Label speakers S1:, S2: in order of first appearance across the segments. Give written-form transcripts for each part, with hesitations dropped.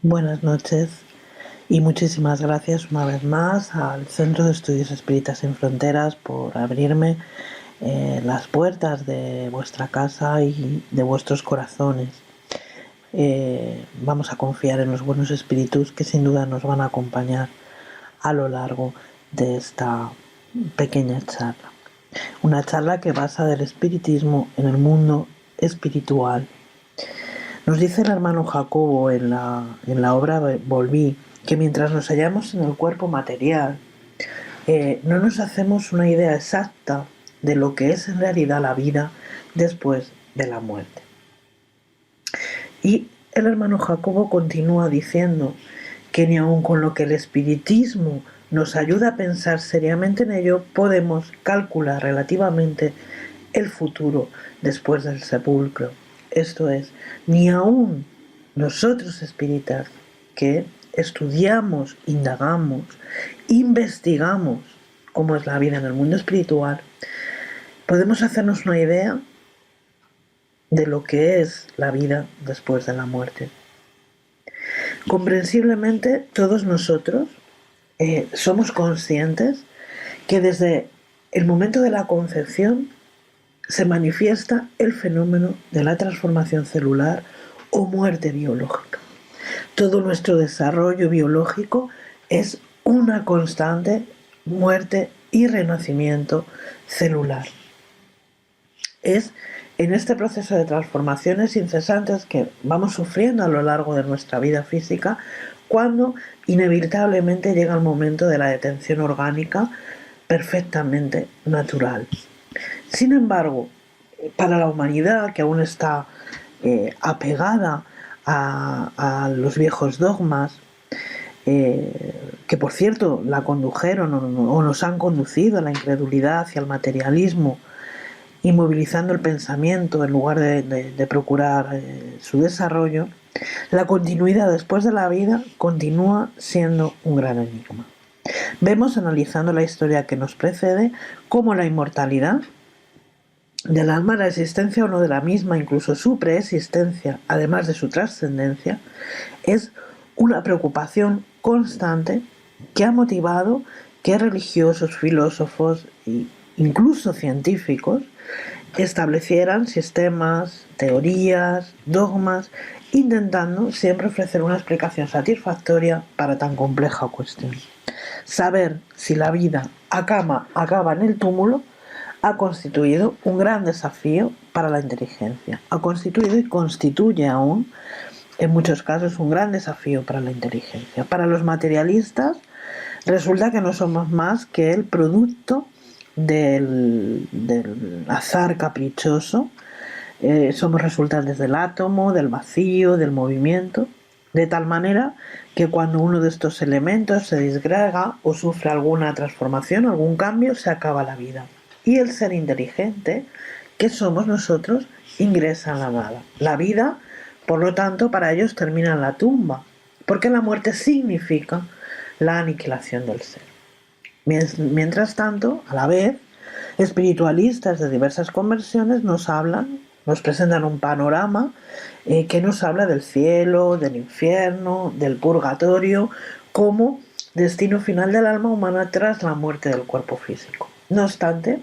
S1: Buenas noches y muchísimas gracias una vez más al Centro de Estudios Espíritas Sin Fronteras por abrirme las puertas de vuestra casa y de vuestros corazones. Vamos a confiar en los buenos espíritus que sin duda nos van a acompañar a lo largo de esta pequeña charla. Una charla que basa del espiritismo en el mundo espiritual. Nos dice el hermano Jacobo en la obra Volví que mientras nos hallamos en el cuerpo material, no nos hacemos una idea exacta de lo que es en realidad la vida después de la muerte. Y el hermano Jacobo continúa diciendo que ni aun con lo que el espiritismo nos ayuda a pensar seriamente en ello, podemos calcular relativamente el futuro después del sepulcro. Esto es, ni aun nosotros espíritas que estudiamos, indagamos, investigamos cómo es la vida en el mundo espiritual, podemos hacernos una idea de lo que es la vida después de la muerte. Comprensiblemente, todos nosotros somos conscientes que desde el momento de la concepción se manifiesta el fenómeno de la transformación celular o muerte biológica. Todo nuestro desarrollo biológico es una constante muerte y renacimiento celular. Es en este proceso de transformaciones incesantes que vamos sufriendo a lo largo de nuestra vida física cuando inevitablemente llega el momento de la detención orgánica perfectamente natural. Sin embargo, para la humanidad que aún está apegada a los viejos dogmas, que por cierto la condujeron o nos han conducido a la incredulidad y al materialismo, inmovilizando el pensamiento en lugar de procurar su desarrollo, la continuidad después de la vida continúa siendo un gran enigma. Vemos, analizando la historia que nos precede, cómo la inmortalidad del alma, la existencia o no de la misma, incluso su preexistencia, además de su trascendencia, es una preocupación constante que ha motivado que religiosos, filósofos e incluso científicos establecieran sistemas, teorías, dogmas, intentando siempre ofrecer una explicación satisfactoria para tan compleja cuestión. Saber si la vida acaba en el túmulo ha constituido un gran desafío para la inteligencia. Ha constituido y constituye aún, en muchos casos, un gran desafío para la inteligencia. Para los materialistas, resulta que no somos más que el producto del azar caprichoso. Somos resultantes del átomo, del vacío, del movimiento, de tal manera que cuando uno de estos elementos se disgrega o sufre alguna transformación, algún cambio, se acaba la vida. Y el ser inteligente, que somos nosotros, ingresa en la nada. La vida, por lo tanto, para ellos termina en la tumba, porque la muerte significa la aniquilación del ser. Mientras tanto, a la vez, espiritualistas de diversas conversiones nos presentan un panorama que nos habla del cielo, del infierno, del purgatorio, como destino final del alma humana tras la muerte del cuerpo físico. No obstante,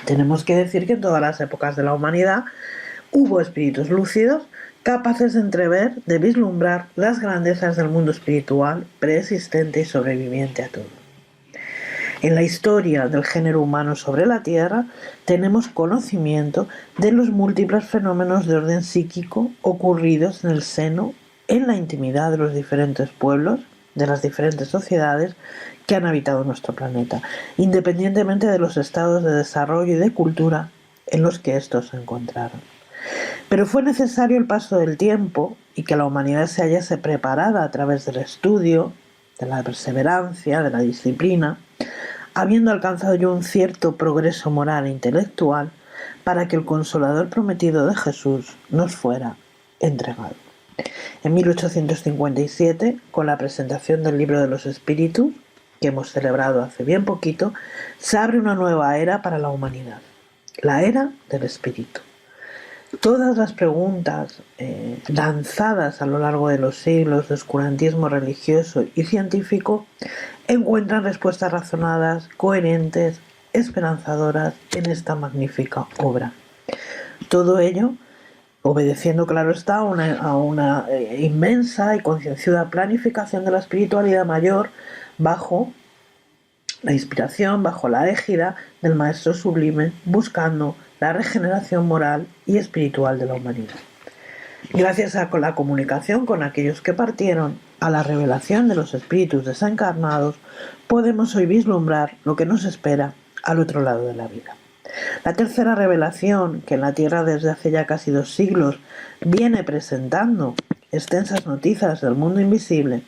S1: tenemos que decir que en todas las épocas de la humanidad hubo espíritus lúcidos capaces de entrever, de vislumbrar las grandezas del mundo espiritual preexistente y sobreviviente a todo. En la historia del género humano sobre la Tierra tenemos conocimiento de los múltiples fenómenos de orden psíquico ocurridos en el seno, en la intimidad de los diferentes pueblos, de las diferentes sociedades que han habitado nuestro planeta, independientemente de los estados de desarrollo y de cultura en los que estos se encontraron. Pero fue necesario el paso del tiempo y que la humanidad se hallase preparada a través del estudio, de la perseverancia, de la disciplina, habiendo alcanzado yo un cierto progreso moral e intelectual, para que el Consolador prometido de Jesús nos fuera entregado. En 1857, con la presentación del Libro de los Espíritus, que hemos celebrado hace bien poquito, se abre una nueva era para la humanidad, la era del Espíritu. Todas las preguntas lanzadas a lo largo de los siglos de oscurantismo religioso y científico encuentran respuestas razonadas, coherentes, esperanzadoras en esta magnífica obra. Todo ello obedeciendo, claro está, a una inmensa y concienciada planificación de la espiritualidad mayor bajo la inspiración, bajo la égida del Maestro Sublime, buscando la regeneración moral y espiritual de la humanidad. Gracias a la comunicación con aquellos que partieron, a la revelación de los espíritus desencarnados, podemos hoy vislumbrar lo que nos espera al otro lado de la vida. La tercera revelación, que en la Tierra desde hace ya casi 2 siglos viene presentando extensas noticias del mundo invisible,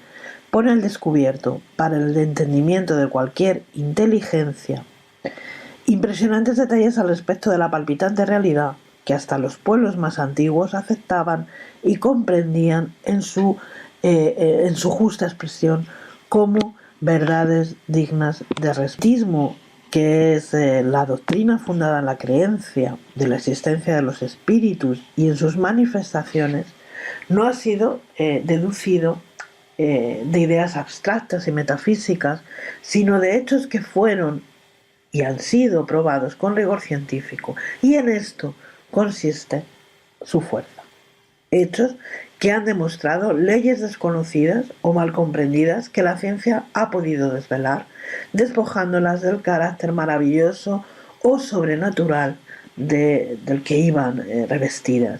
S1: pone al descubierto, para el entendimiento de cualquier inteligencia, impresionantes detalles al respecto de la palpitante realidad que hasta los pueblos más antiguos aceptaban y comprendían en su justa expresión como verdades dignas de respeto, que es la doctrina fundada en la creencia de la existencia de los espíritus y en sus manifestaciones, no ha sido deducido de ideas abstractas y metafísicas, sino de hechos que fueron y han sido probados con rigor científico, y en esto consiste su fuerza. Hechos que han demostrado leyes desconocidas o mal comprendidas que la ciencia ha podido desvelar, despojándolas del carácter maravilloso o sobrenatural del que iban revestidas.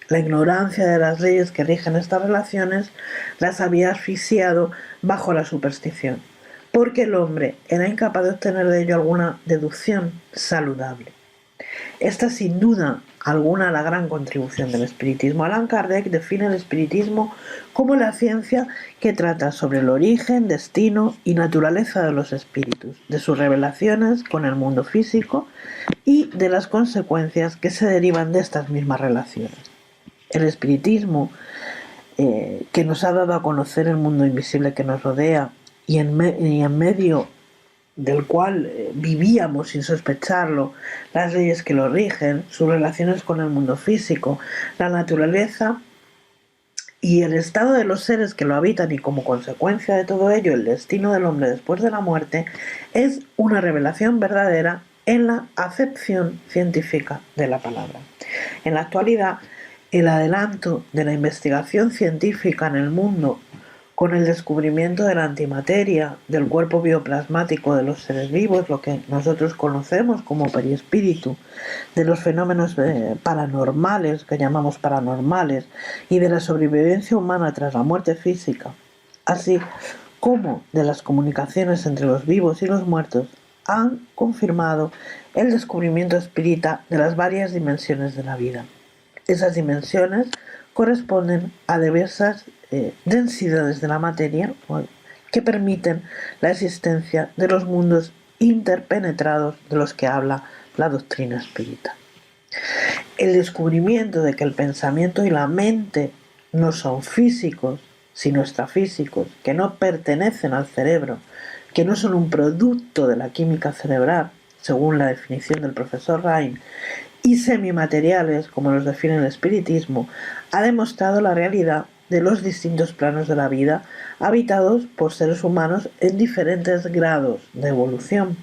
S1: La ignorancia de las leyes que rigen estas relaciones las había asfixiado bajo la superstición, porque el hombre era incapaz de obtener de ello alguna deducción saludable. Esta es sin duda alguna la gran contribución del espiritismo. Allan Kardec define el espiritismo como la ciencia que trata sobre el origen, destino y naturaleza de los espíritus, de sus revelaciones con el mundo físico y de las consecuencias que se derivan de estas mismas relaciones. El espiritismo, que nos ha dado a conocer el mundo invisible que nos rodea y en medio del cual vivíamos sin sospecharlo, las leyes que lo rigen, sus relaciones con el mundo físico, la naturaleza y el estado de los seres que lo habitan, y como consecuencia de todo ello el destino del hombre después de la muerte, es una revelación verdadera en la acepción científica de la palabra. En la actualidad, el adelanto de la investigación científica en el mundo con el descubrimiento de la antimateria, del cuerpo bioplasmático de los seres vivos, lo que nosotros conocemos como perispíritu, de los fenómenos paranormales, que llamamos paranormales, y de la sobrevivencia humana tras la muerte física, así como de las comunicaciones entre los vivos y los muertos, han confirmado el descubrimiento espírita de las varias dimensiones de la vida. Esas dimensiones corresponden a diversas densidades de la materia que permiten la existencia de los mundos interpenetrados de los que habla la doctrina espírita. El descubrimiento de que el pensamiento y la mente no son físicos, sino extrafísicos, que no pertenecen al cerebro, que no son un producto de la química cerebral, según la definición del profesor Rhine, y semimateriales, como los define el espiritismo, ha demostrado la realidad de los distintos planos de la vida habitados por seres humanos en diferentes grados de evolución.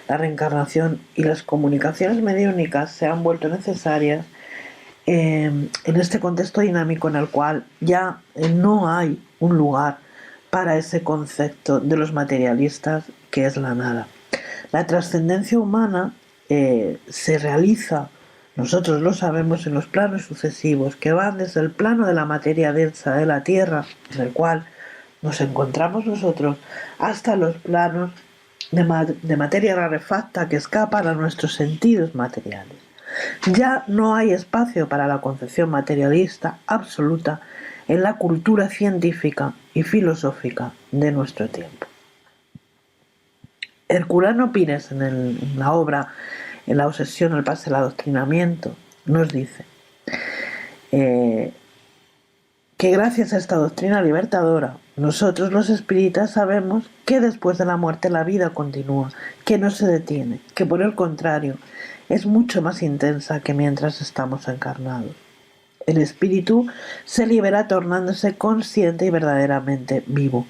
S1: La reencarnación y las comunicaciones mediúnicas se han vuelto necesarias en este contexto dinámico en el cual ya no hay un lugar para ese concepto de los materialistas que es la nada. La trascendencia humana se realiza, nosotros lo sabemos, en los planos sucesivos que van desde el plano de la materia densa de la Tierra, en el cual nos encontramos nosotros, hasta los planos de materia rarefacta que escapan a nuestros sentidos materiales. Ya no hay espacio para la concepción materialista absoluta en la cultura científica y filosófica de nuestro tiempo. Herculano Pires, en la obra En la obsesión, el pase del adoctrinamiento, nos dice que gracias a esta doctrina libertadora, nosotros los espíritas sabemos que después de la muerte la vida continúa, que no se detiene, que por el contrario es mucho más intensa que mientras estamos encarnados. El espíritu se libera tornándose consciente y verdaderamente vivo.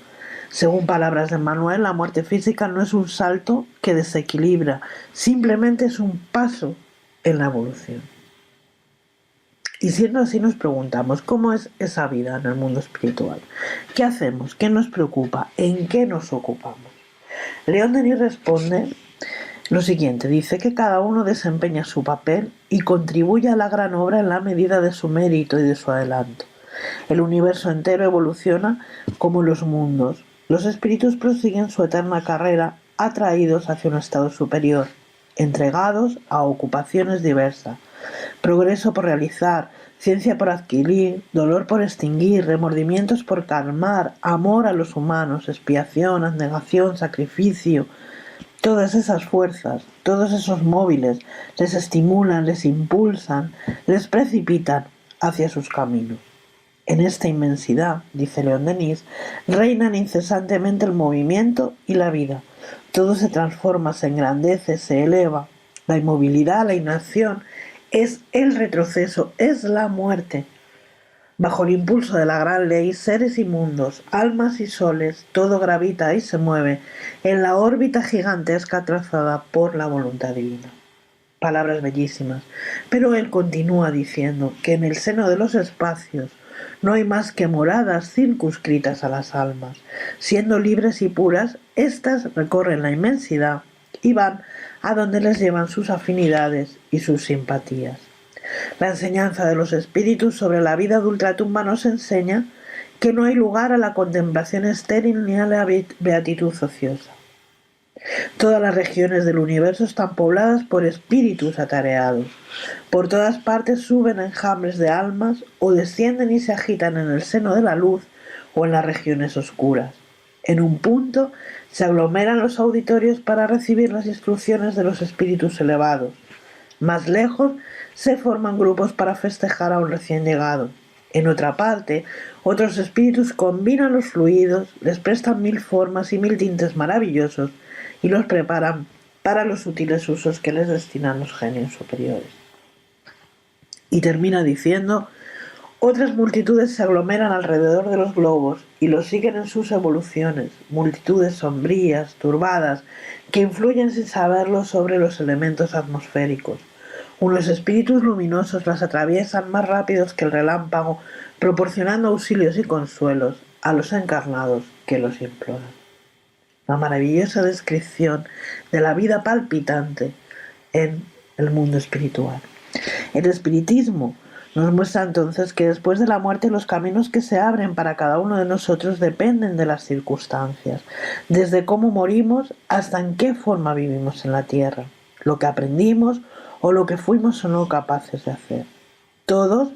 S1: Según palabras de Manuel, la muerte física no es un salto que desequilibra, simplemente es un paso en la evolución. Y siendo así nos preguntamos, ¿cómo es esa vida en el mundo espiritual? ¿Qué hacemos? ¿Qué nos preocupa? ¿En qué nos ocupamos? León Denis responde lo siguiente, dice que cada uno desempeña su papel y contribuye a la gran obra en la medida de su mérito y de su adelanto. El universo entero evoluciona como los mundos. Los espíritus prosiguen su eterna carrera atraídos hacia un estado superior, entregados a ocupaciones diversas, progreso por realizar, ciencia por adquirir, dolor por extinguir, remordimientos por calmar, amor a los humanos, expiación, abnegación, sacrificio. Todas esas fuerzas, todos esos móviles les estimulan, les impulsan, les precipitan hacia sus caminos. En esta inmensidad, dice León Denis, reinan incesantemente el movimiento y la vida. Todo se transforma, se engrandece, se eleva. La inmovilidad, la inacción, es el retroceso, es la muerte. Bajo el impulso de la gran ley, seres y mundos, almas y soles, todo gravita y se mueve en la órbita gigantesca trazada por la voluntad divina. Palabras bellísimas, pero él continúa diciendo que en el seno de los espacios no hay más que moradas circunscritas a las almas. Siendo libres y puras, éstas recorren la inmensidad y van a donde les llevan sus afinidades y sus simpatías. La enseñanza de los espíritus sobre la vida de ultratumba nos enseña que no hay lugar a la contemplación estéril ni a la beatitud ociosa. Todas las regiones del universo están pobladas por espíritus atareados. Por todas partes suben enjambres de almas o descienden y se agitan en el seno de la luz o en las regiones oscuras. En un punto se aglomeran los auditorios para recibir las instrucciones de los espíritus elevados. Más lejos se forman grupos para festejar a un recién llegado. En otra parte, otros espíritus combinan los fluidos, les prestan 1000 formas y 1000 tintes maravillosos y los preparan para los sutiles usos que les destinan los genios superiores. Y termina diciendo, otras multitudes se aglomeran alrededor de los globos y los siguen en sus evoluciones, multitudes sombrías, turbadas, que influyen sin saberlo sobre los elementos atmosféricos. Unos espíritus luminosos las atraviesan más rápidos que el relámpago, proporcionando auxilios y consuelos a los encarnados que los imploran. La maravillosa descripción de la vida palpitante en el mundo espiritual. El espiritismo nos muestra entonces que después de la muerte los caminos que se abren para cada uno de nosotros dependen de las circunstancias, desde cómo morimos hasta en qué forma vivimos en la tierra, lo que aprendimos o lo que fuimos o no capaces de hacer. Todos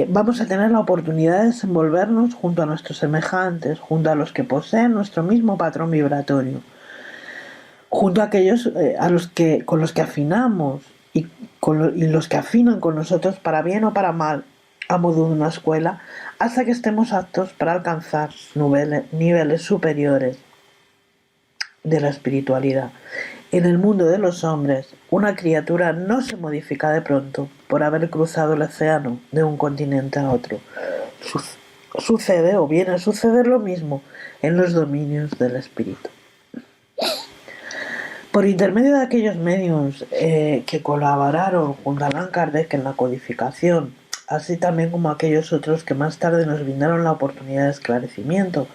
S1: vamos a tener la oportunidad de desenvolvernos junto a nuestros semejantes, junto a los que poseen nuestro mismo patrón vibratorio, junto a aquellos con los que afinamos y los que afinan con nosotros para bien o para mal, a modo de una escuela, hasta que estemos aptos para alcanzar niveles superiores de la espiritualidad. En el mundo de los hombres, una criatura no se modifica de pronto por haber cruzado el océano de un continente a otro. Sucede o viene a suceder lo mismo en los dominios del espíritu. Por intermedio de aquellos medios que colaboraron junto a Allan Kardec en la codificación, así también como aquellos otros que más tarde nos brindaron la oportunidad de esclarecimiento,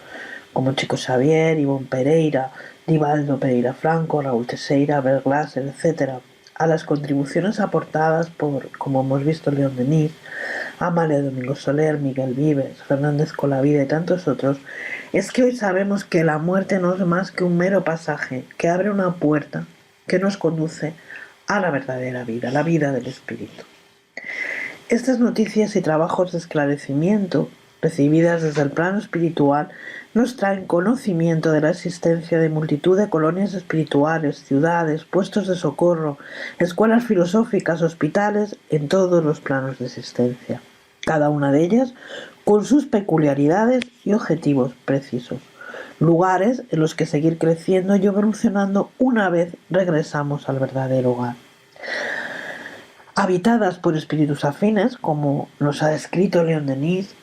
S1: como Chico Xavier, Ivonne Pereira, Divaldo Pereira Franco, Raúl Teixeira, Albert Glasser, etc., a las contribuciones aportadas por, como hemos visto, León Denis, Amalia Domingo Soler, Miguel Vives, Fernández Colavida y tantos otros, es que hoy sabemos que la muerte no es más que un mero pasaje que abre una puerta que nos conduce a la verdadera vida, la vida del espíritu. Estas noticias y trabajos de esclarecimiento recibidas desde el plano espiritual nos traen conocimiento de la existencia de multitud de colonias espirituales, ciudades, puestos de socorro, escuelas filosóficas, hospitales en todos los planos de existencia, cada una de ellas con sus peculiaridades y objetivos precisos, lugares en los que seguir creciendo y evolucionando una vez regresamos al verdadero hogar. habitadas por espíritus afines, como nos ha escrito León Denis.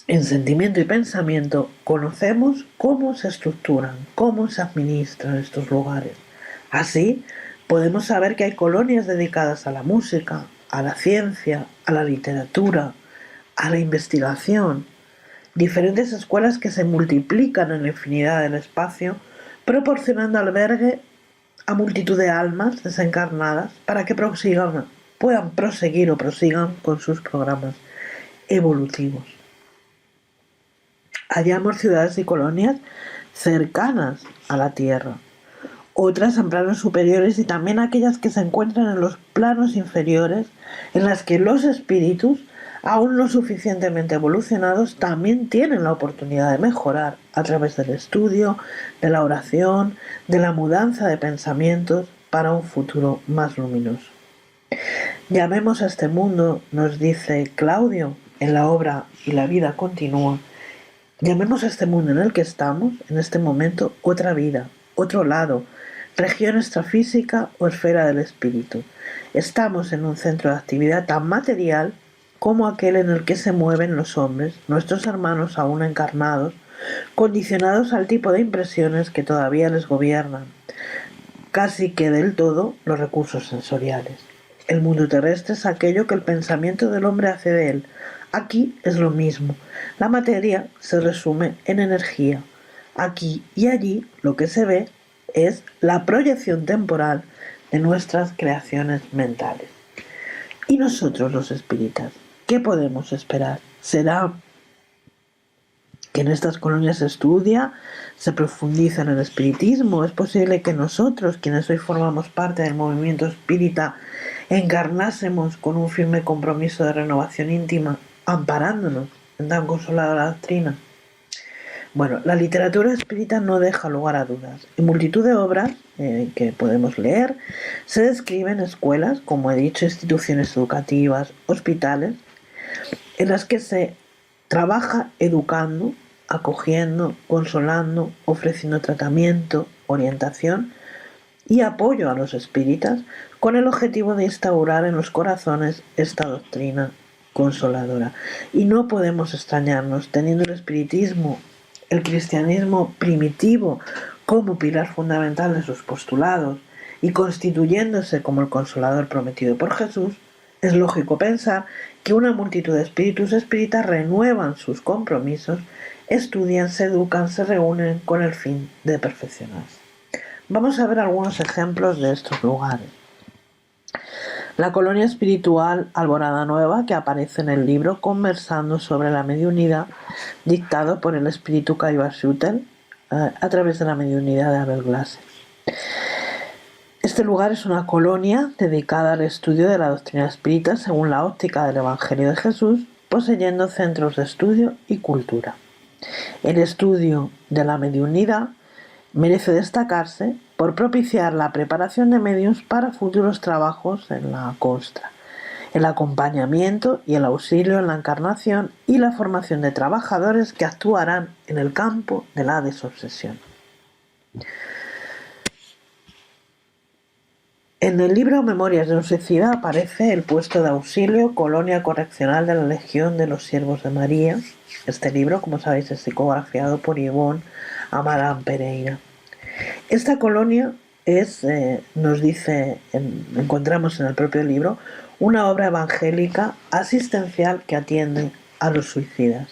S1: En Sentimiento y Pensamiento conocemos cómo se estructuran, cómo se administran estos lugares. Así, podemos saber que hay colonias dedicadas a la música, a la ciencia, a la literatura, a la investigación, diferentes escuelas que se multiplican en la infinidad del espacio, proporcionando albergue a multitud de almas desencarnadas para que puedan proseguir o prosigan con sus programas evolutivos. Hallamos ciudades y colonias cercanas a la Tierra, otras en planos superiores y también aquellas que se encuentran en los planos inferiores, en las que los espíritus, aún no suficientemente evolucionados, también tienen la oportunidad de mejorar a través del estudio, de la oración, de la mudanza de pensamientos para un futuro más luminoso. Llamemos a este mundo, nos dice Claudio en la obra Y la vida continúa, llamemos a este mundo en el que estamos, en este momento, otra vida, otro lado, región extrafísica o esfera del espíritu. Estamos en un centro de actividad tan material como aquel en el que se mueven los hombres, nuestros hermanos aún encarnados, condicionados al tipo de impresiones que todavía les gobiernan, casi que del todo los recursos sensoriales. El mundo terrestre es aquello que el pensamiento del hombre hace de él. Aquí es lo mismo. La materia se resume en energía. Aquí y allí lo que se ve es la proyección temporal de nuestras creaciones mentales. ¿Y nosotros los espíritas? ¿Qué podemos esperar? ¿Será que en estas colonias se estudia, se profundiza en el espiritismo? ¿Es posible que nosotros, quienes hoy formamos parte del movimiento espírita, encarnásemos con un firme compromiso de renovación íntima, amparándonos en tan consoladora doctrina? Bueno, la literatura espírita no deja lugar a dudas. En multitud de obras que podemos leer, se describen escuelas, como he dicho, instituciones educativas, hospitales, en las que se trabaja educando, acogiendo, consolando, ofreciendo tratamiento, orientación y apoyo a los espíritas con el objetivo de instaurar en los corazones esta doctrina consoladora. Y no podemos extrañarnos, teniendo el espiritismo, el cristianismo primitivo como pilar fundamental de sus postulados y constituyéndose como el consolador prometido por Jesús, es lógico pensar que una multitud de espíritus espíritas renuevan sus compromisos, estudian, se educan, se reúnen con el fin de perfeccionarse. Vamos a ver algunos ejemplos de estos lugares. La colonia espiritual Alborada Nueva, que aparece en el libro Conversando sobre la mediunidad, dictado por el espíritu Kaiba Schutel a través de la mediunidad de Abel Glasser. Este lugar es una colonia dedicada al estudio de la doctrina espírita según la óptica del Evangelio de Jesús, poseyendo centros de estudio y cultura. El estudio de la mediunidad merece destacarse por propiciar la preparación de medios para futuros trabajos en la costra, el acompañamiento y el auxilio en la encarnación y la formación de trabajadores que actuarán en el campo de la desobsesión. En el libro Memorias de un suicida aparece el puesto de auxilio Colonia Correccional de la Legión de los Siervos de María. Este libro, como sabéis, es psicografiado por Ivonne Amarán Pereira. Esta colonia es, nos dice, encontramos en el propio libro, una obra evangélica asistencial que atiende a los suicidas.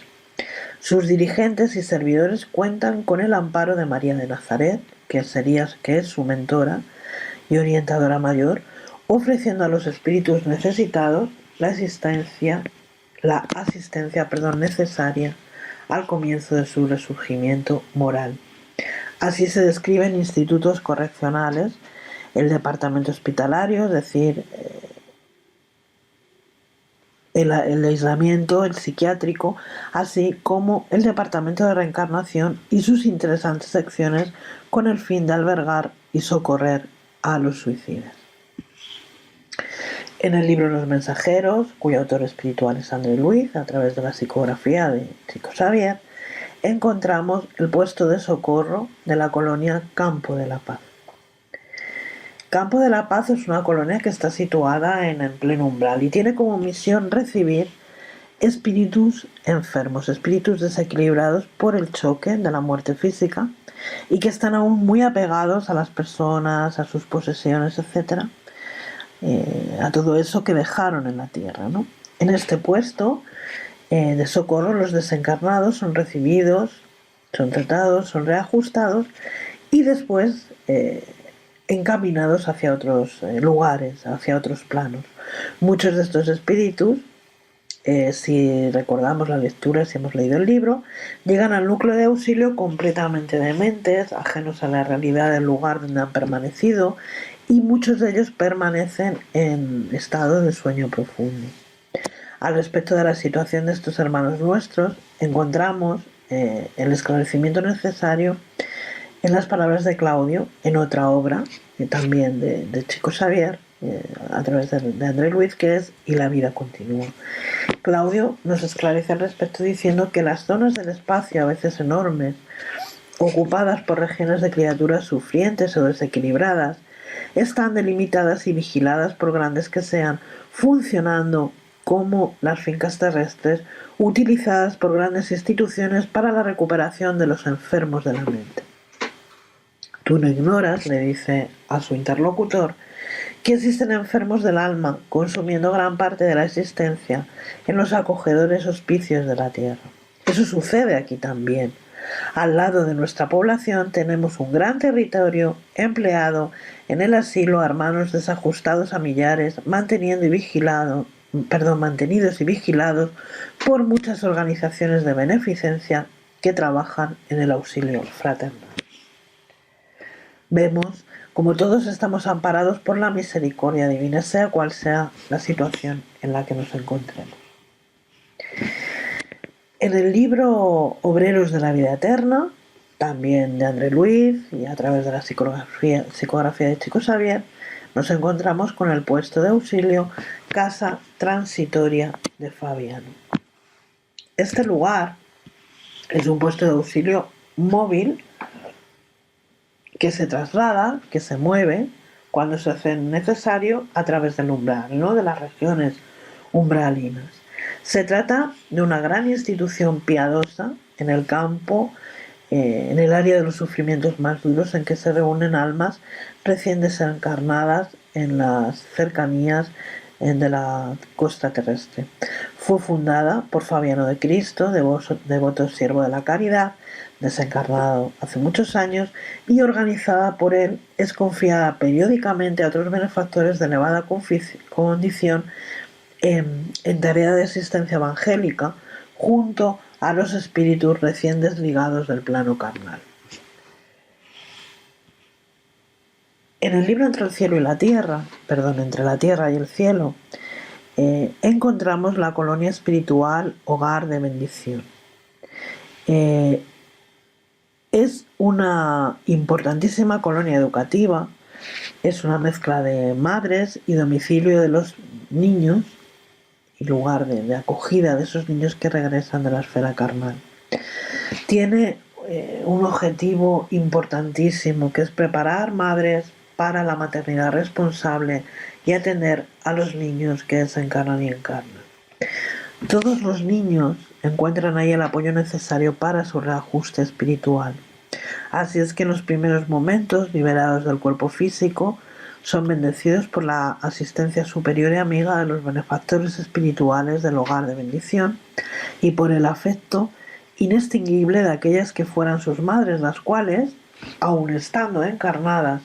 S1: Sus dirigentes y servidores cuentan con el amparo de María de Nazaret, que es su mentora y orientadora mayor, ofreciendo a los espíritus necesitados la asistencia necesaria al comienzo de su resurgimiento moral. Así se describen institutos correccionales, el departamento hospitalario, es decir, el aislamiento, el psiquiátrico, así como el departamento de reencarnación y sus interesantes secciones con el fin de albergar y socorrer a los suicidas. En el libro Los Mensajeros, cuyo autor espiritual es André Luiz, a través de la psicografía de Chico Xavier, encontramos el puesto de socorro de la colonia Campo de la Paz. Campo de la Paz es una colonia que está situada en el pleno umbral y tiene como misión recibir espíritus enfermos, espíritus desequilibrados por el choque de la muerte física y que están aún muy apegados a las personas, a sus posesiones, etcétera, a todo eso que dejaron en la tierra, ¿no? En este puesto de socorro, los desencarnados son recibidos, son tratados, son reajustados y después encaminados hacia otros lugares, hacia otros planos. Muchos de estos espíritus, si recordamos la lectura, si hemos leído el libro, llegan al núcleo de auxilio completamente dementes, ajenos a la realidad del lugar donde han permanecido, y muchos de ellos permanecen en estado de sueño profundo. Al respecto de la situación de estos hermanos nuestros, encontramos el esclarecimiento necesario en las palabras de Claudio, en otra obra, también de Chico Xavier, a través de André Luiz, que es Y la vida continúa. Claudio nos esclarece al respecto diciendo que las zonas del espacio, a veces enormes, ocupadas por regiones de criaturas sufrientes o desequilibradas, están delimitadas y vigiladas por grandes que sean, funcionando como las fincas terrestres utilizadas por grandes instituciones para la recuperación de los enfermos de la mente. Tú no ignoras, le dice a su interlocutor, que existen enfermos del alma consumiendo gran parte de la existencia en los acogedores hospicios de la tierra. Eso sucede aquí también. Al lado de nuestra población tenemos un gran territorio empleado en el asilo a hermanos desajustados a millares, mantenidos y vigilados por muchas organizaciones de beneficencia que trabajan en el auxilio fraternal. Vemos como todos estamos amparados por la misericordia divina, sea cual sea la situación en la que nos encontremos. En el libro Obreros de la Vida Eterna, también de André Luiz y a través de la psicografía de Chico Xavier, nos encontramos con el puesto de auxilio Casa Transitoria de Fabiano. Este lugar es un puesto de auxilio móvil que se traslada, que se mueve cuando se hace necesario a través del umbral, ¿no? De las regiones umbralinas. Se trata de una gran institución piadosa en el campo, en el área de los sufrimientos más duros, en que se reúnen almas recién desencarnadas en las cercanías de la costa terrestre. Fue fundada por Fabiano de Cristo, devoto siervo de la caridad, desencarnado hace muchos años, y organizada por él, es confiada periódicamente a otros benefactores de elevada condición en tarea de asistencia evangélica, junto a los espíritus recién desligados del plano carnal. En el libro Entre la tierra y el cielo, encontramos la colonia espiritual Hogar de Bendición. Es una importantísima colonia educativa, es una mezcla de madres y domicilio de los niños y lugar de acogida de esos niños que regresan de la esfera carnal. Tiene un objetivo importantísimo, que es preparar madres para la maternidad responsable y atender a los niños que desencarnan y encarnan. Todos los niños encuentran ahí el apoyo necesario para su reajuste espiritual. Así es que en los primeros momentos, liberados del cuerpo físico, son bendecidos por la asistencia superior y amiga de los benefactores espirituales del Hogar de Bendición y por el afecto inextinguible de aquellas que fueran sus madres, las cuales, aun estando encarnadas,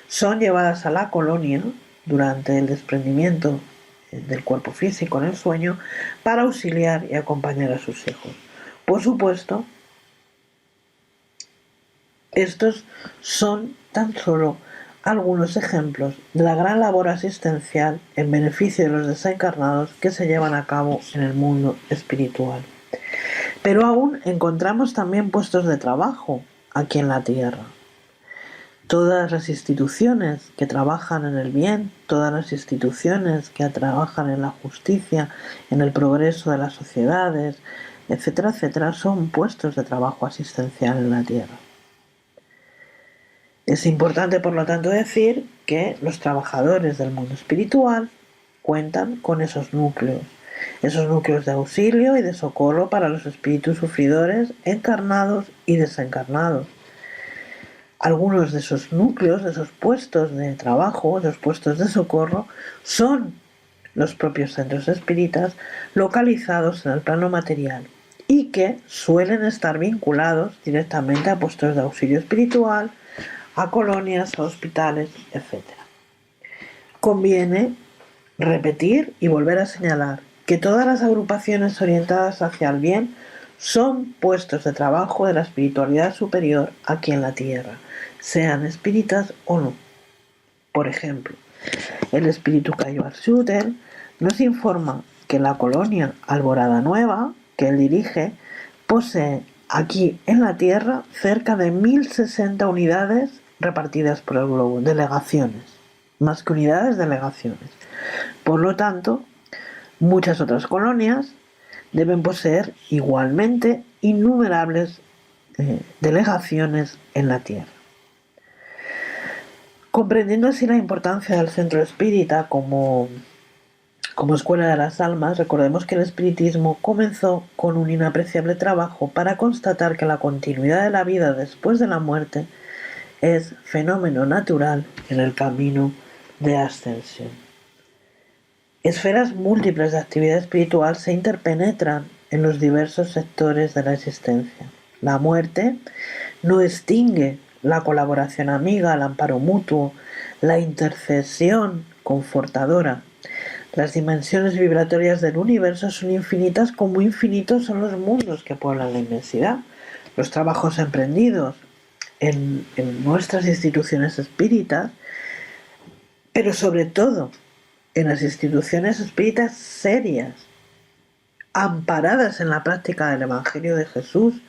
S1: son llevadas a la colonia durante el desprendimiento del cuerpo físico en el sueño para auxiliar y acompañar a sus hijos. Por supuesto, estos son tan solo algunos ejemplos de la gran labor asistencial en beneficio de los desencarnados que se llevan a cabo en el mundo espiritual. Pero aún encontramos también puestos de trabajo aquí en la tierra. Todas las instituciones que trabajan en el bien, todas las instituciones que trabajan en la justicia, en el progreso de las sociedades, etcétera, etcétera, son puestos de trabajo asistencial en la tierra. Es importante, por lo tanto, decir que los trabajadores del mundo espiritual cuentan con esos núcleos de auxilio y de socorro para los espíritus sufridores encarnados y desencarnados. Algunos de esos núcleos, de esos puestos de trabajo, de esos puestos de socorro, son los propios centros espíritas localizados en el plano material y que suelen estar vinculados directamente a puestos de auxilio espiritual, a colonias, a hospitales, etc. Conviene repetir y volver a señalar que todas las agrupaciones orientadas hacia el bien son puestos de trabajo de la espiritualidad superior aquí en la Tierra, sean espíritas o no. Por ejemplo, el espíritu Cayo Arshuten nos informa que la colonia Alborada Nueva, que él dirige, posee aquí en la Tierra cerca de 1060 unidades repartidas por el globo, delegaciones, más que unidades, delegaciones. Por lo tanto, muchas otras colonias deben poseer igualmente innumerables delegaciones en la Tierra. Comprendiendo así la importancia del centro espírita como escuela de las almas, recordemos que el espiritismo comenzó con un inapreciable trabajo para constatar que la continuidad de la vida después de la muerte es fenómeno natural en el camino de ascensión. Esferas múltiples de actividad espiritual se interpenetran en los diversos sectores de la existencia. La muerte no extingue la colaboración amiga, el amparo mutuo, la intercesión confortadora. Las dimensiones vibratorias del universo son infinitas, como infinitos son los mundos que pueblan la inmensidad. Los trabajos emprendidos en nuestras instituciones espíritas, pero sobre todo en las instituciones espíritas serias, amparadas en la práctica del Evangelio de Jesús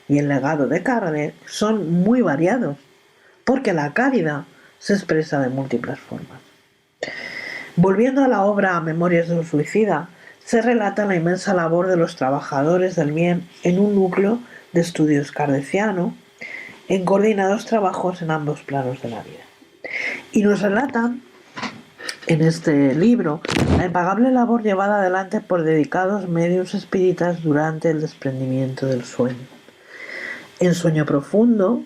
S1: y el legado de Kardec, son muy variados, porque la caridad se expresa de múltiples formas. Volviendo a la obra Memorias de un suicida, se relata la inmensa labor de los trabajadores del bien en un núcleo de estudios kardeciano, en coordinados trabajos en ambos planos de la vida. Y nos relatan en este libro la impagable labor llevada adelante por dedicados médiums espíritas durante el desprendimiento del sueño. En sueño profundo,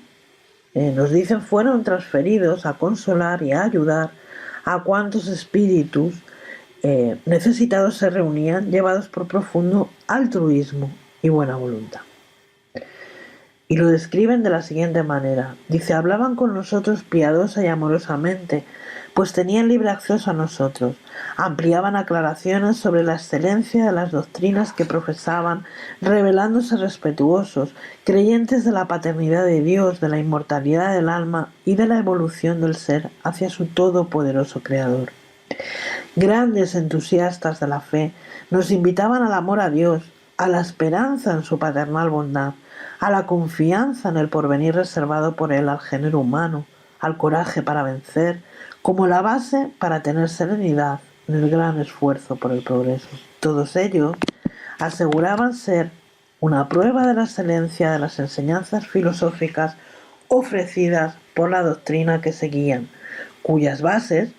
S1: nos dicen, fueron transferidos a consolar y a ayudar a cuantos espíritus necesitados se reunían, llevados por profundo altruismo y buena voluntad. Y lo describen de la siguiente manera. Dice, hablaban con nosotros piadosa y amorosamente, pues tenían libre acceso a nosotros. Ampliaban aclaraciones sobre la excelencia de las doctrinas que profesaban, revelándose respetuosos, creyentes de la paternidad de Dios, de la inmortalidad del alma y de la evolución del ser hacia su todopoderoso Creador. Grandes entusiastas de la fe nos invitaban al amor a Dios, a la esperanza en su paternal bondad, a la confianza en el porvenir reservado por Él al género humano, al coraje para vencer, como la base para tener serenidad en el gran esfuerzo por el progreso. Todos ellos aseguraban ser una prueba de la excelencia de las enseñanzas filosóficas ofrecidas por la doctrina que seguían, cuyas bases,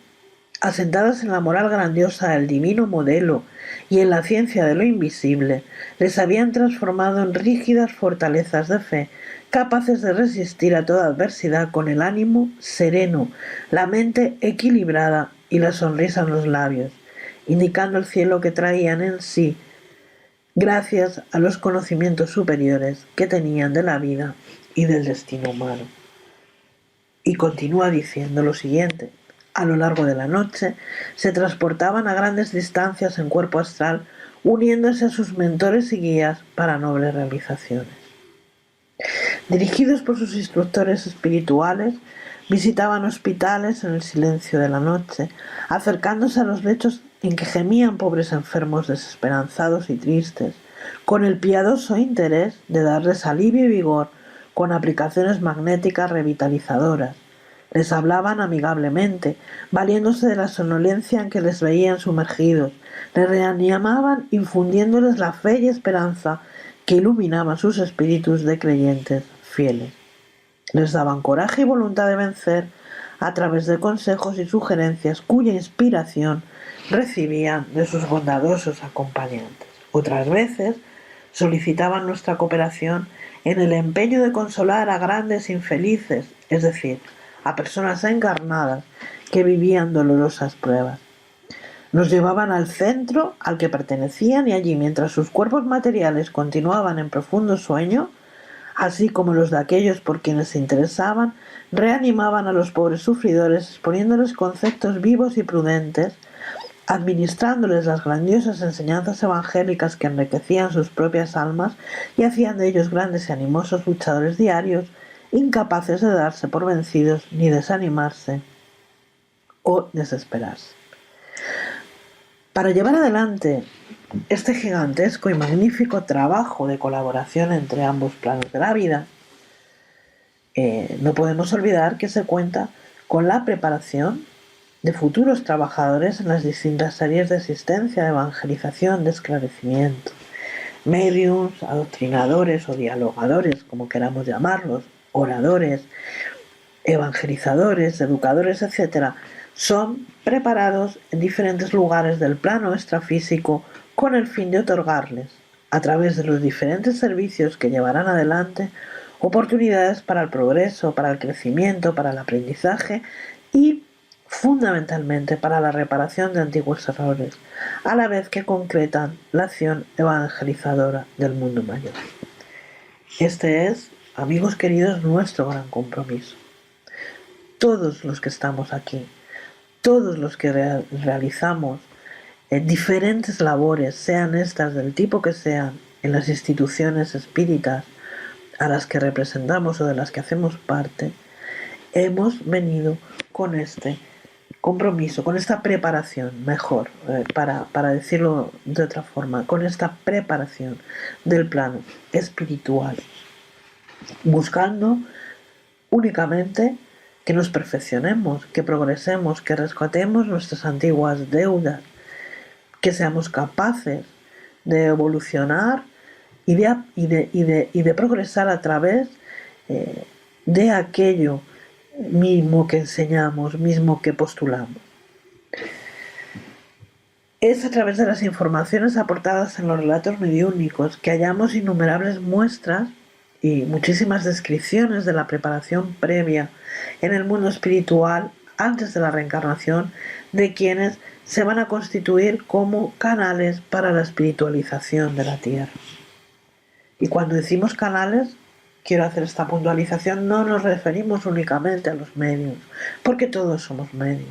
S1: asentadas en la moral grandiosa del divino modelo y en la ciencia de lo invisible, les habían transformado en rígidas fortalezas de fe, capaces de resistir a toda adversidad con el ánimo sereno, la mente equilibrada y la sonrisa en los labios, indicando el cielo que traían en sí, gracias a los conocimientos superiores que tenían de la vida y del destino humano. Y continúa diciendo lo siguiente. A lo largo de la noche se transportaban a grandes distancias en cuerpo astral, uniéndose a sus mentores y guías para nobles realizaciones. Dirigidos por sus instructores espirituales, visitaban hospitales en el silencio de la noche, acercándose a los lechos en que gemían pobres enfermos desesperanzados y tristes, con el piadoso interés de darles alivio y vigor con aplicaciones magnéticas revitalizadoras. Les hablaban amigablemente, valiéndose de la somnolencia en que les veían sumergidos, les reanimaban infundiéndoles la fe y esperanza que iluminaban sus espíritus de creyentes fieles. Les daban coraje y voluntad de vencer a través de consejos y sugerencias cuya inspiración recibían de sus bondadosos acompañantes. Otras veces solicitaban nuestra cooperación en el empeño de consolar a grandes infelices, es decir, a personas encarnadas que vivían dolorosas pruebas. Nos llevaban al centro al que pertenecían y allí, mientras sus cuerpos materiales continuaban en profundo sueño, así como los de aquellos por quienes se interesaban, reanimaban a los pobres sufridores, exponiéndoles conceptos vivos y prudentes, administrándoles las grandiosas enseñanzas evangélicas que enriquecían sus propias almas y hacían de ellos grandes y animosos luchadores diarios, incapaces de darse por vencidos ni desanimarse o desesperarse. Para llevar adelante este gigantesco y magnífico trabajo de colaboración entre ambos planos de la vida, no podemos olvidar que se cuenta con la preparación de futuros trabajadores en las distintas series de asistencia, de evangelización, de esclarecimiento, mediums, adoctrinadores o dialogadores, como queramos llamarlos, oradores, evangelizadores, educadores, etc., son preparados en diferentes lugares del plano extrafísico con el fin de otorgarles, a través de los diferentes servicios que llevarán adelante, oportunidades para el progreso, para el crecimiento, para el aprendizaje y fundamentalmente para la reparación de antiguos errores, a la vez que concretan la acción evangelizadora del mundo mayor. Este es, amigos queridos, nuestro gran compromiso. Todos los que estamos aquí, todos los que realizamos diferentes labores, sean estas del tipo que sean, en las instituciones espíritas a las que representamos o de las que hacemos parte, hemos venido con este compromiso, con esta preparación, mejor, para decirlo de otra forma, con esta preparación del plano espiritual, buscando únicamente que nos perfeccionemos, que progresemos, que rescatemos nuestras antiguas deudas, que seamos capaces de evolucionar y de progresar a través de aquello mismo que enseñamos, mismo que postulamos. Es a través de las informaciones aportadas en los relatos mediúnicos que hallamos innumerables muestras y muchísimas descripciones de la preparación previa en el mundo espiritual antes de la reencarnación de quienes se van a constituir como canales para la espiritualización de la Tierra. Y cuando decimos canales, quiero hacer esta puntualización, no nos referimos únicamente a los medios, porque todos somos medios.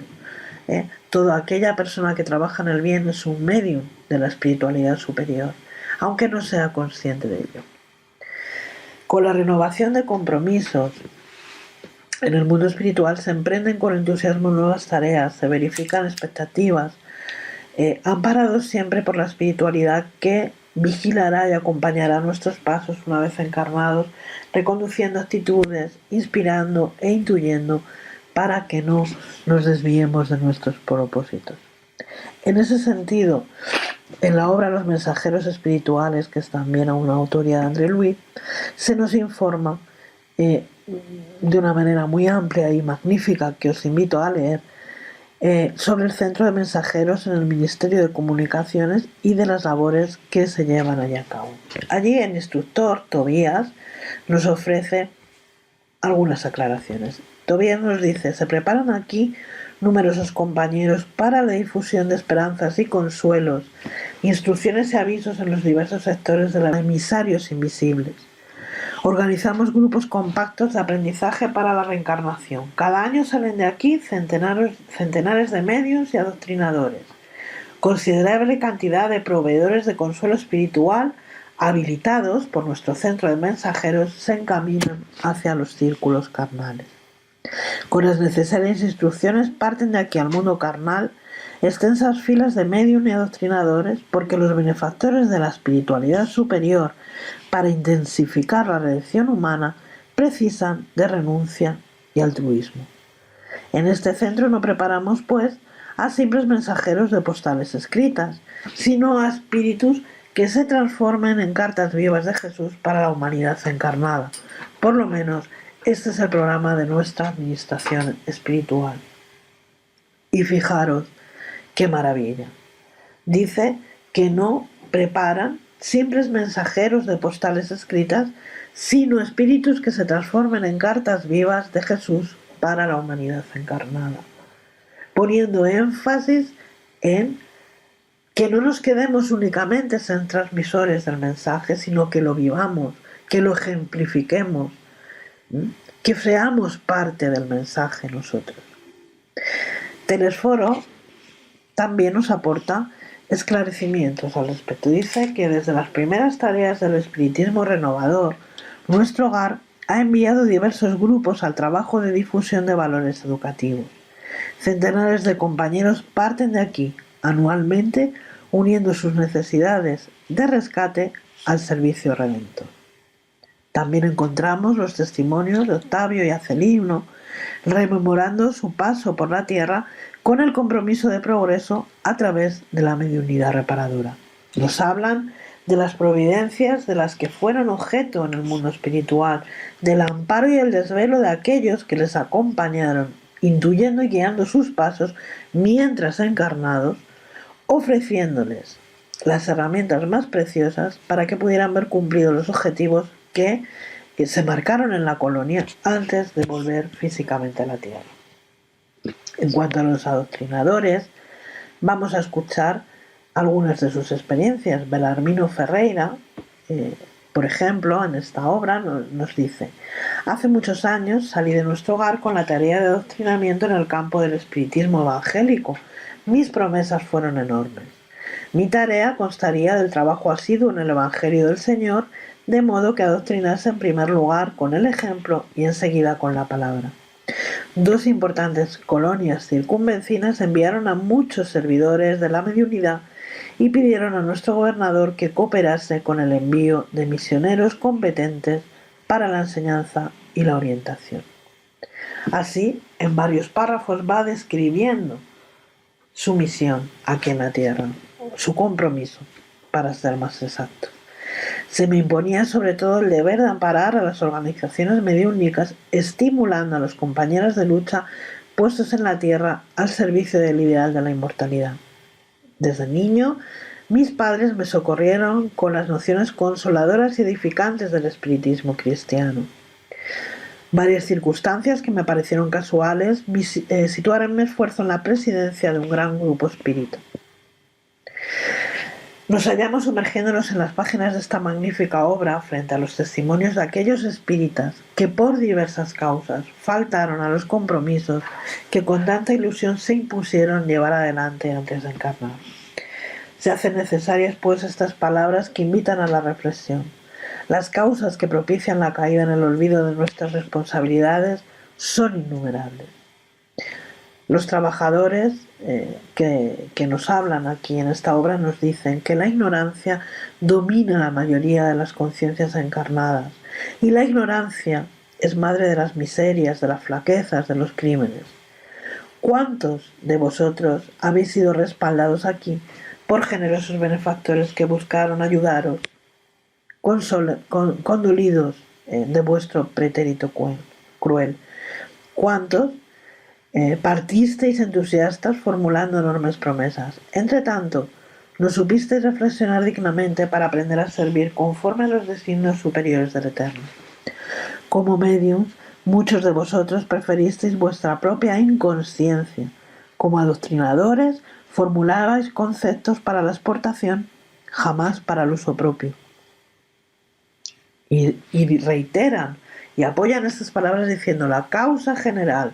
S1: Toda aquella persona que trabaja en el bien es un medium de la espiritualidad superior, aunque no sea consciente de ello. Con la renovación de compromisos en el mundo espiritual se emprenden con entusiasmo nuevas tareas, se verifican expectativas, amparados siempre por la espiritualidad que vigilará y acompañará nuestros pasos una vez encarnados, reconduciendo actitudes, inspirando e intuyendo para que no nos desviemos de nuestros propósitos. En ese sentido, en la obra Los mensajeros espirituales, que es también una autoría de André Louis, se nos informa de una manera muy amplia y magnífica, que os invito a leer, sobre el centro de mensajeros en el Ministerio de Comunicaciones y de las labores que se llevan allí a cabo. Allí el instructor Tobías nos ofrece algunas aclaraciones. Tobías nos dice: se preparan aquí numerosos compañeros para la difusión de esperanzas y consuelos, instrucciones y avisos en los diversos sectores de los emisarios invisibles. Organizamos grupos compactos de aprendizaje para la reencarnación. Cada año salen de aquí centenares de medios y adoctrinadores. Considerable cantidad de proveedores de consuelo espiritual habilitados por nuestro centro de mensajeros se encaminan hacia los círculos carnales. Con las necesarias instrucciones parten de aquí al mundo carnal extensas filas de medium y adoctrinadores, porque los benefactores de la espiritualidad superior, para intensificar la redención humana, precisan de renuncia y altruismo. En este centro no preparamos, pues, a simples mensajeros de postales escritas, sino a espíritus que se transformen en cartas vivas de Jesús para la humanidad encarnada, por lo menos Este es el programa de nuestra administración espiritual. Y fijaros qué maravilla. Dice que no preparan simples mensajeros de postales escritas, sino espíritus que se transformen en cartas vivas de Jesús para la humanidad encarnada, poniendo énfasis en que no nos quedemos únicamente en transmisores del mensaje, sino que lo vivamos, que lo ejemplifiquemos, que seamos parte del mensaje nosotros. Telesforo también nos aporta esclarecimientos al respecto. Dice que desde las primeras tareas del espiritismo renovador, nuestro hogar ha enviado diversos grupos al trabajo de difusión de valores educativos. Centenares de compañeros parten de aquí anualmente, uniendo sus necesidades de rescate al servicio redentor. También encontramos los testimonios de Octavio y Acelino, rememorando su paso por la tierra con el compromiso de progreso a través de la mediunidad reparadora. Nos hablan de las providencias de las que fueron objeto en el mundo espiritual, del amparo y el desvelo de aquellos que les acompañaron, intuyendo y guiando sus pasos mientras encarnados, ofreciéndoles las herramientas más preciosas para que pudieran ver cumplidos los objetivos que se marcaron en la colonia antes de volver físicamente a la Tierra. En cuanto a los adoctrinadores, vamos a escuchar algunas de sus experiencias. Belarmino Ferreira, por ejemplo, en esta obra nos dice: hace muchos años salí de nuestro hogar con la tarea de adoctrinamiento en el campo del espiritismo evangélico. Mis promesas fueron enormes. Mi tarea constaría del trabajo asiduo en el Evangelio del Señor, de modo que adoctrinarse en primer lugar con el ejemplo y enseguida con la palabra. Dos importantes colonias circunvecinas enviaron a muchos servidores de la mediunidad y pidieron a nuestro gobernador que cooperase con el envío de misioneros competentes para la enseñanza y la orientación. Así, en varios párrafos va describiendo su misión aquí en la tierra, su compromiso, para ser más exacto. Se me imponía sobre todo el deber de amparar a las organizaciones mediúnicas, estimulando a los compañeros de lucha puestos en la tierra al servicio del ideal de la inmortalidad. Desde niño, mis padres me socorrieron con las nociones consoladoras y edificantes del espiritismo cristiano. Varias circunstancias que me parecieron casuales situaron mi esfuerzo en la presidencia de un gran grupo espírita. Nos hallamos sumergiéndonos en las páginas de esta magnífica obra frente a los testimonios de aquellos espíritas que por diversas causas faltaron a los compromisos que con tanta ilusión se impusieron llevar adelante antes de encarnar. Se hacen necesarias pues estas palabras que invitan a la reflexión. Las causas que propician la caída en el olvido de nuestras responsabilidades son innumerables. Los trabajadores que nos hablan aquí en esta obra nos dicen que la ignorancia domina la mayoría de las conciencias encarnadas y la ignorancia es madre de las miserias, de las flaquezas, de los crímenes. ¿Cuántos de vosotros habéis sido respaldados aquí por generosos benefactores que buscaron ayudaros, condolidos de vuestro pretérito cruel? ¿Cuántos partisteis entusiastas formulando enormes promesas? Entre tanto, no supisteis reflexionar dignamente para aprender a servir conforme a los designios superiores del Eterno. Como mediums, muchos de vosotros preferisteis vuestra propia inconsciencia. Como adoctrinadores, formulabais conceptos para la exportación, jamás para el uso propio. Y reiteran y apoyan estas palabras diciendo: la causa general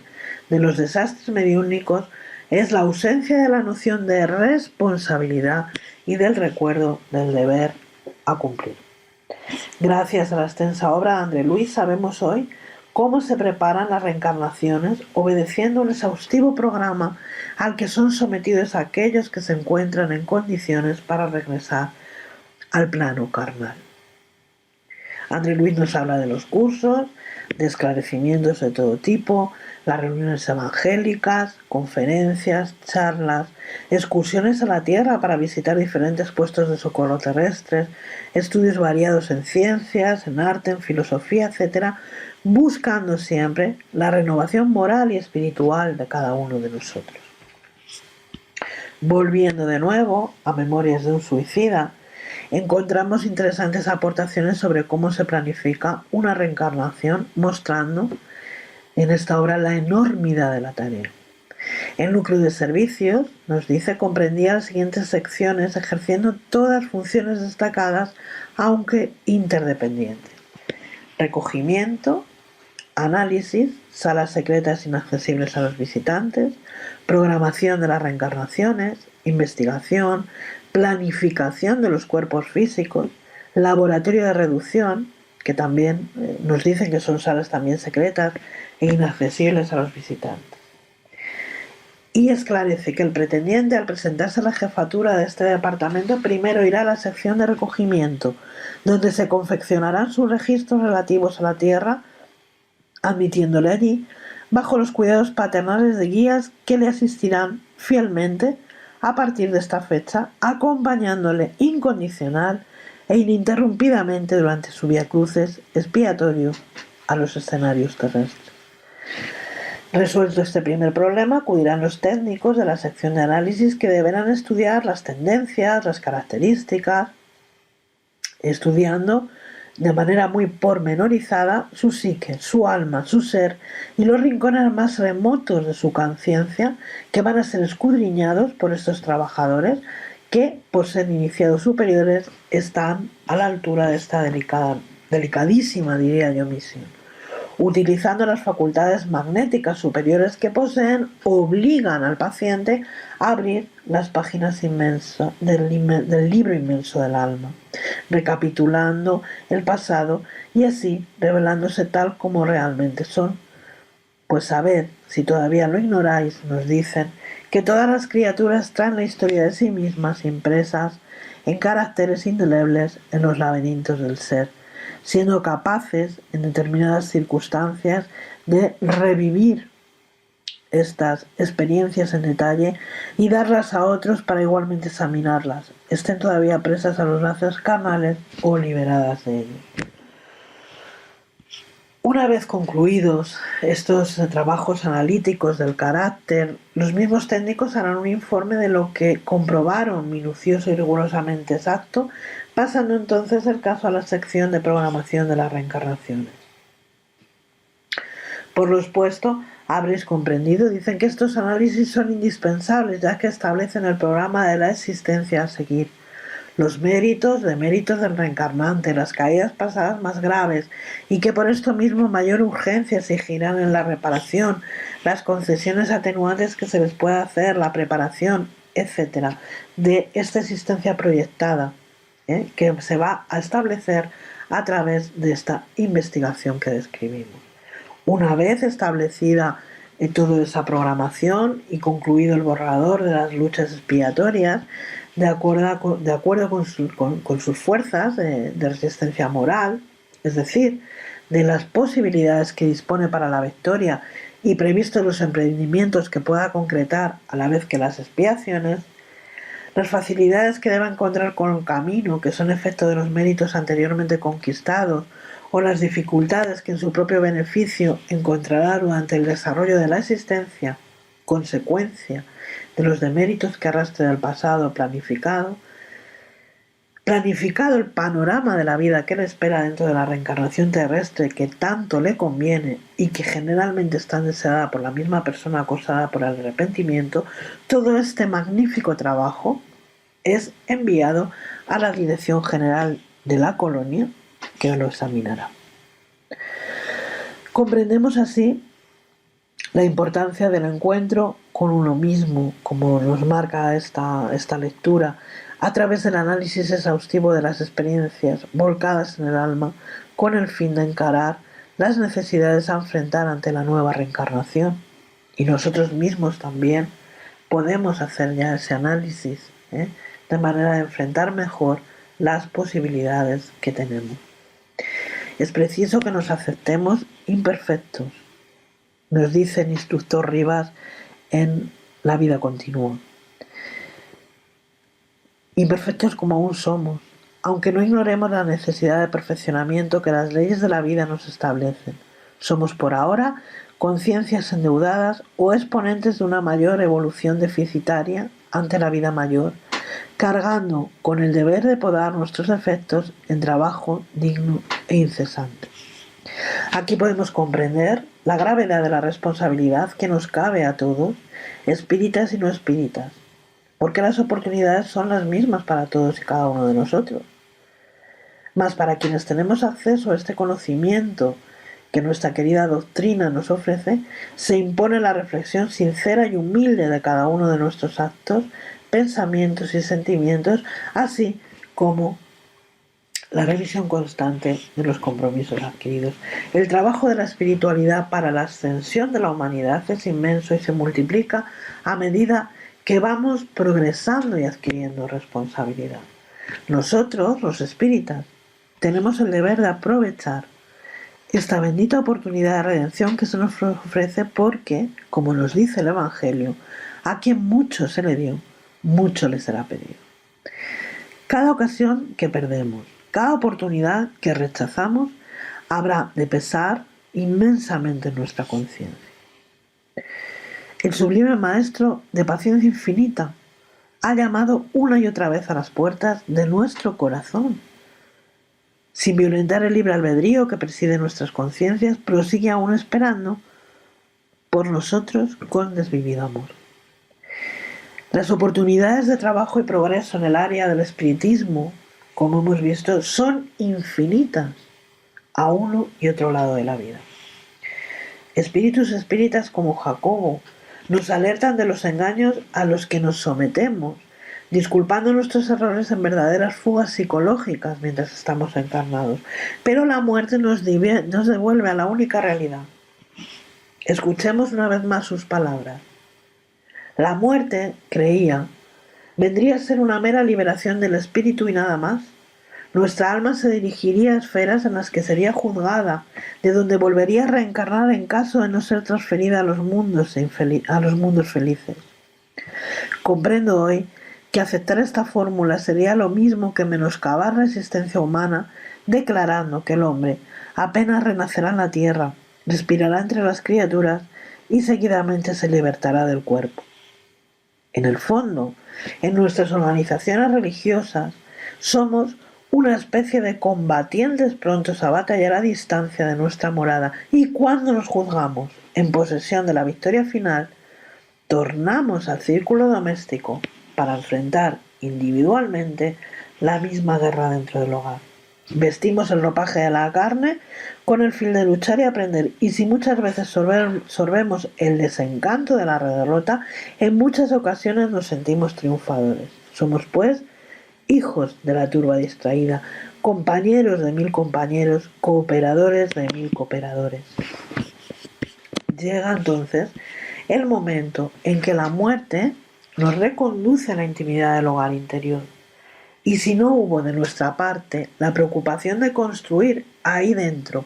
S1: de los desastres mediúnicos es la ausencia de la noción de responsabilidad y del recuerdo del deber a cumplir. Gracias a la extensa obra de André Luis sabemos hoy cómo se preparan las reencarnaciones, obedeciendo un exhaustivo programa al que son sometidos aquellos que se encuentran en condiciones para regresar al plano carnal. André Luis nos habla de los cursos, de esclarecimientos de todo tipo, las reuniones evangélicas, conferencias, charlas, excursiones a la Tierra para visitar diferentes puestos de socorro terrestres, estudios variados en ciencias, en arte, en filosofía, etc., buscando siempre la renovación moral y espiritual de cada uno de nosotros. Volviendo de nuevo a Memorias de un suicida, encontramos interesantes aportaciones sobre cómo se planifica una reencarnación, mostrando en esta obra la enormidad de la tarea. El núcleo de servicios, nos dice, comprendía las siguientes secciones ejerciendo todas funciones destacadas, aunque interdependientes: recogimiento, análisis, salas secretas inaccesibles a los visitantes, programación de las reencarnaciones, investigación, planificación de los cuerpos físicos, laboratorio de reducción, que también nos dicen que son salas también secretas e inaccesibles a los visitantes. Y esclarece que el pretendiente, al presentarse a la jefatura de este departamento, primero irá a la sección de recogimiento, donde se confeccionarán sus registros relativos a la Tierra, admitiéndole allí bajo los cuidados paternales de guías que le asistirán fielmente a partir de esta fecha, acompañándole incondicional e ininterrumpidamente durante su viacrucis expiatorio a los escenarios terrestres. Resuelto este primer problema, acudirán los técnicos de la sección de análisis, que deberán estudiar las tendencias, las características, estudiando de manera muy pormenorizada su psique, su alma, su ser y los rincones más remotos de su conciencia, que van a ser escudriñados por estos trabajadores que, por ser iniciados superiores, están a la altura de esta delicadísima, diría yo, misión. Utilizando las facultades magnéticas superiores que poseen, obligan al paciente a abrir las páginas inmensas del libro inmenso del alma, recapitulando el pasado y así revelándose tal como realmente son. Pues sabed, si todavía lo ignoráis, nos dicen, que todas las criaturas traen la historia de sí mismas impresas en caracteres indelebles en los laberintos del ser, siendo capaces, en determinadas circunstancias, de revivir estas experiencias en detalle y darlas a otros para igualmente examinarlas, estén todavía presas a los lazos carnales o liberadas de ellos. Una vez concluidos estos trabajos analíticos del carácter, los mismos técnicos harán un informe de lo que comprobaron, minucioso y rigurosamente exacto, pasando entonces el caso a la sección de programación de las reencarnaciones. Por lo expuesto, habréis comprendido, dicen, que estos análisis son indispensables, ya que establecen el programa de la existencia a seguir, los méritos, deméritos del reencarnante, las caídas pasadas más graves, y que por esto mismo mayor urgencia exigirán en la reparación, las concesiones atenuantes que se les pueda hacer, la preparación, etc., de esta existencia proyectada, que se va a establecer a través de esta investigación que describimos. Una vez establecida toda esa programación y concluido el borrador de las luchas expiatorias, de acuerdo con sus fuerzas de resistencia moral, es decir, de las posibilidades que dispone para la victoria y previstos los emprendimientos que pueda concretar a la vez que las expiaciones, las facilidades que deba encontrar con el camino, que son efecto de los méritos anteriormente conquistados, o las dificultades que en su propio beneficio encontrará durante el desarrollo de la existencia, consecuencia de los deméritos que arrastre del pasado planificado el panorama de la vida que le espera dentro de la reencarnación terrestre, que tanto le conviene y que generalmente está deseada por la misma persona acosada por el arrepentimiento, todo este magnífico trabajo es enviado a la Dirección General de la Colonia, que lo examinará. Comprendemos así la importancia del encuentro con uno mismo, como nos marca esta lectura, a través del análisis exhaustivo de las experiencias volcadas en el alma, con el fin de encarar las necesidades a enfrentar ante la nueva reencarnación. Y nosotros mismos también podemos hacer ya ese análisis, de manera de enfrentar mejor las posibilidades que tenemos. Es preciso que nos aceptemos imperfectos, nos dice el instructor Rivas en La vida continua. Imperfectos como aún somos, aunque no ignoremos la necesidad de perfeccionamiento que las leyes de la vida nos establecen. Somos por ahora conciencias endeudadas o exponentes de una mayor evolución deficitaria ante la vida mayor, cargando con el deber de podar nuestros defectos en trabajo digno e incesante. Aquí podemos comprender la gravedad de la responsabilidad que nos cabe a todos, espíritas y no espíritas, porque las oportunidades son las mismas para todos y cada uno de nosotros. Mas para quienes tenemos acceso a este conocimiento que nuestra querida doctrina nos ofrece, se impone la reflexión sincera y humilde de cada uno de nuestros actos, pensamientos y sentimientos, así como la revisión constante de los compromisos adquiridos. El trabajo de la espiritualidad para la ascensión de la humanidad es inmenso y se multiplica a medida que vamos progresando y adquiriendo responsabilidad. Nosotros, los espíritas, tenemos el deber de aprovechar esta bendita oportunidad de redención que se nos ofrece porque, como nos dice el Evangelio, a quien mucho se le dio, mucho le será pedido. Cada ocasión que perdemos, cada oportunidad que rechazamos, habrá de pesar inmensamente en nuestra conciencia. El sublime Maestro de paciencia infinita ha llamado una y otra vez a las puertas de nuestro corazón. Sin violentar el libre albedrío que preside nuestras conciencias, prosigue aún esperando por nosotros con desvivido amor. Las oportunidades de trabajo y progreso en el área del espiritismo, como hemos visto, son infinitas a uno y otro lado de la vida. Espíritus espíritas como Jacobo nos alertan de los engaños a los que nos sometemos, disculpando nuestros errores en verdaderas fugas psicológicas mientras estamos encarnados. Pero la muerte nos devuelve a la única realidad. Escuchemos una vez más sus palabras. La muerte, creía, vendría a ser una mera liberación del espíritu y nada más. Nuestra alma se dirigiría a esferas en las que sería juzgada, de donde volvería a reencarnar en caso de no ser transferida a los mundos felices. Comprendo hoy que aceptar esta fórmula sería lo mismo que menoscabar la existencia humana, declarando que el hombre apenas renacerá en la tierra, respirará entre las criaturas y seguidamente se libertará del cuerpo. En el fondo, en nuestras organizaciones religiosas, somos una especie de combatientes prontos a batallar a distancia de nuestra morada, y cuando nos juzgamos en posesión de la victoria final, tornamos al círculo doméstico para enfrentar individualmente la misma guerra dentro del hogar. Vestimos el ropaje de la carne con el fin de luchar y aprender, y si muchas veces sorbemos el desencanto de la derrota, en muchas ocasiones nos sentimos triunfadores. Somos, pues, hijos de la turba distraída, compañeros de 1000 compañeros, cooperadores de 1000 cooperadores. Llega entonces el momento en que la muerte nos reconduce a la intimidad del hogar interior. Y si no hubo de nuestra parte la preocupación de construir ahí dentro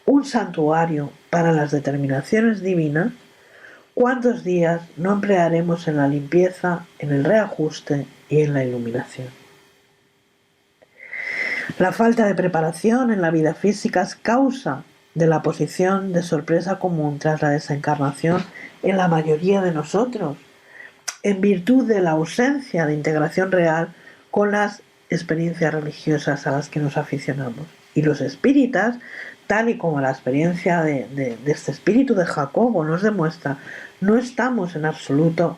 S1: un santuario para las determinaciones divinas, ¿cuántos días no emplearemos en la limpieza, en el reajuste y en la iluminación? La falta de preparación en la vida física es causa de la posición de sorpresa común tras la desencarnación en la mayoría de nosotros, en virtud de la ausencia de integración real con las experiencias religiosas a las que nos aficionamos. Y los espíritas, tal y como la experiencia de este espíritu de Jacobo nos demuestra, no estamos en absoluto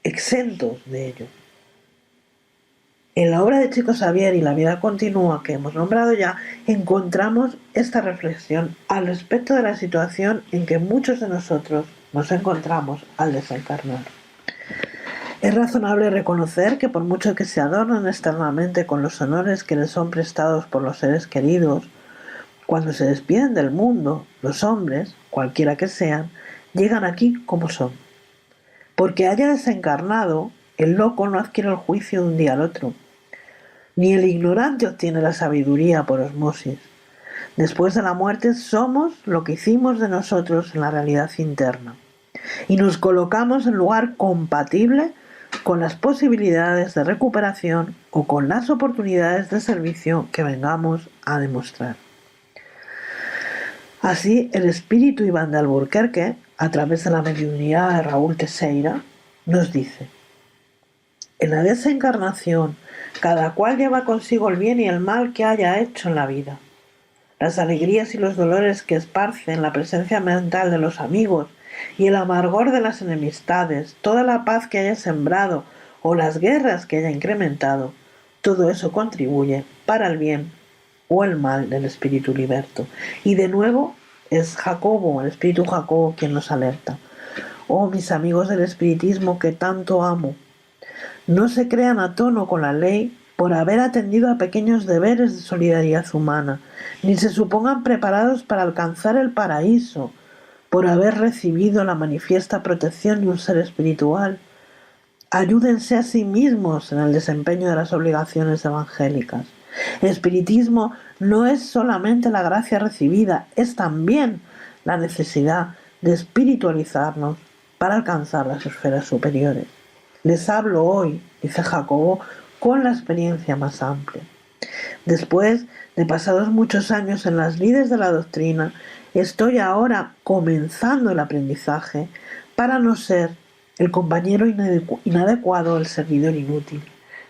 S1: exentos de ello. En la obra de Chico Xavier y La vida continua que hemos nombrado ya, encontramos esta reflexión al respecto de la situación en que muchos de nosotros nos encontramos al desencarnar. Es razonable reconocer que por mucho que se adornen externamente con los honores que les son prestados por los seres queridos, cuando se despiden del mundo, los hombres, cualquiera que sean, llegan aquí como son. Porque haya desencarnado, el loco no adquiere el juicio de un día al otro. Ni el ignorante obtiene la sabiduría por osmosis. Después de la muerte somos lo que hicimos de nosotros en la realidad interna y nos colocamos en lugar compatible con las posibilidades de recuperación o con las oportunidades de servicio que vengamos a demostrar. Así, el espíritu Iván de Alburquerque, a través de la mediunidad de Raúl Teixeira, nos dice: en la desencarnación, cada cual lleva consigo el bien y el mal que haya hecho en la vida. Las alegrías y los dolores que esparcen la presencia mental de los amigos y el amargor de las enemistades, toda la paz que haya sembrado o las guerras que haya incrementado, todo eso contribuye para el bien o el mal del espíritu liberto. Y de nuevo es Jacobo, el espíritu Jacobo, quien nos alerta. Oh, mis amigos del espiritismo que tanto amo, no se crean a tono con la ley por haber atendido a pequeños deberes de solidaridad humana, ni se supongan preparados para alcanzar el paraíso por haber recibido la manifiesta protección de un ser espiritual. Ayúdense a sí mismos en el desempeño de las obligaciones evangélicas. El espiritismo no es solamente la gracia recibida, es también la necesidad de espiritualizarnos para alcanzar las esferas superiores. Les hablo hoy, dice Jacobo, con la experiencia más amplia. Después de pasados muchos años en las lides de la doctrina, estoy ahora comenzando el aprendizaje para no ser el compañero inadecuado, el servidor inútil.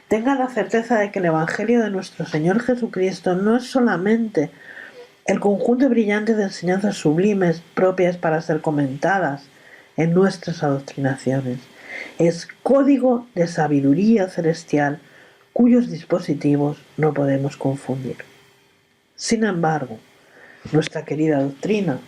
S1: Tengan la certeza de que el Evangelio de nuestro Señor Jesucristo no es solamente el conjunto brillante de enseñanzas sublimes propias para ser comentadas en nuestras adoctrinaciones. Es código de sabiduría celestial cuyos dispositivos no podemos confundir. Sin embargo, nuestra querida doctrina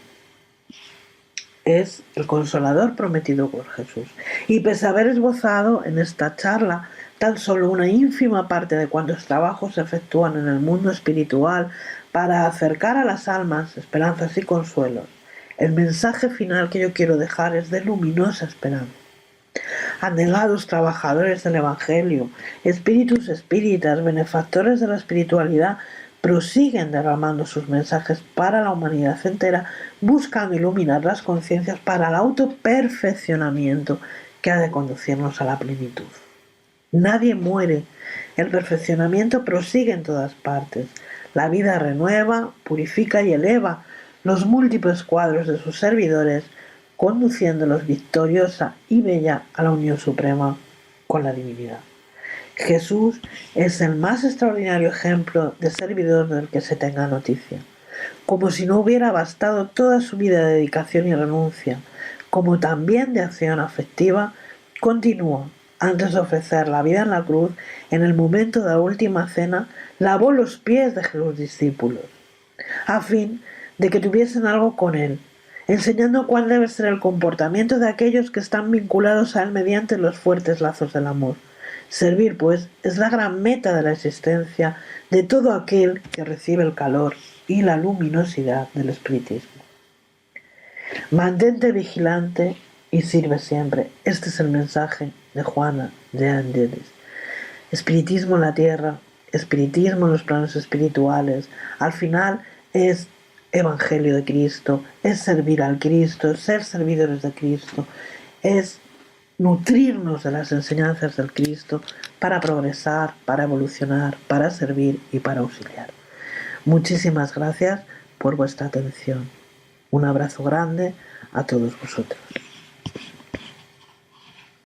S1: es el consolador prometido por Jesús. Y pese a haber esbozado en esta charla tan solo una ínfima parte de cuantos trabajos se efectúan en el mundo espiritual para acercar a las almas esperanzas y consuelos, el mensaje final que yo quiero dejar es de luminosa esperanza. Anhelados trabajadores del Evangelio, espíritus espíritas, benefactores de la espiritualidad, prosiguen derramando sus mensajes para la humanidad entera, buscando iluminar las conciencias para el autoperfeccionamiento que ha de conducirnos a la plenitud. Nadie muere, el perfeccionamiento prosigue en todas partes. La vida renueva, purifica y eleva los múltiples cuadros de sus servidores, conduciéndolos victoriosa y bella a la unión suprema con la divinidad. Jesús es el más extraordinario ejemplo de servidor del que se tenga noticia. Como si no hubiera bastado toda su vida de dedicación y renuncia, como también de acción afectiva, continúa, antes de ofrecer la vida en la cruz, en el momento de la última cena, lavó los pies de los discípulos, a fin de que tuviesen algo con él, enseñando cuál debe ser el comportamiento de aquellos que están vinculados a él mediante los fuertes lazos del amor. Servir, pues, es la gran meta de la existencia de todo aquel que recibe el calor y la luminosidad del espiritismo. Mantente vigilante y sirve siempre. Este es el mensaje de Juana de Ángeles. Espiritismo en la tierra, espiritismo en los planos espirituales. Al final es Evangelio de Cristo, es servir al Cristo, ser servidores de Cristo, es nutrirnos de las enseñanzas del Cristo para progresar, para evolucionar, para servir y para auxiliar. Muchísimas gracias por vuestra atención. Un abrazo grande a todos vosotros.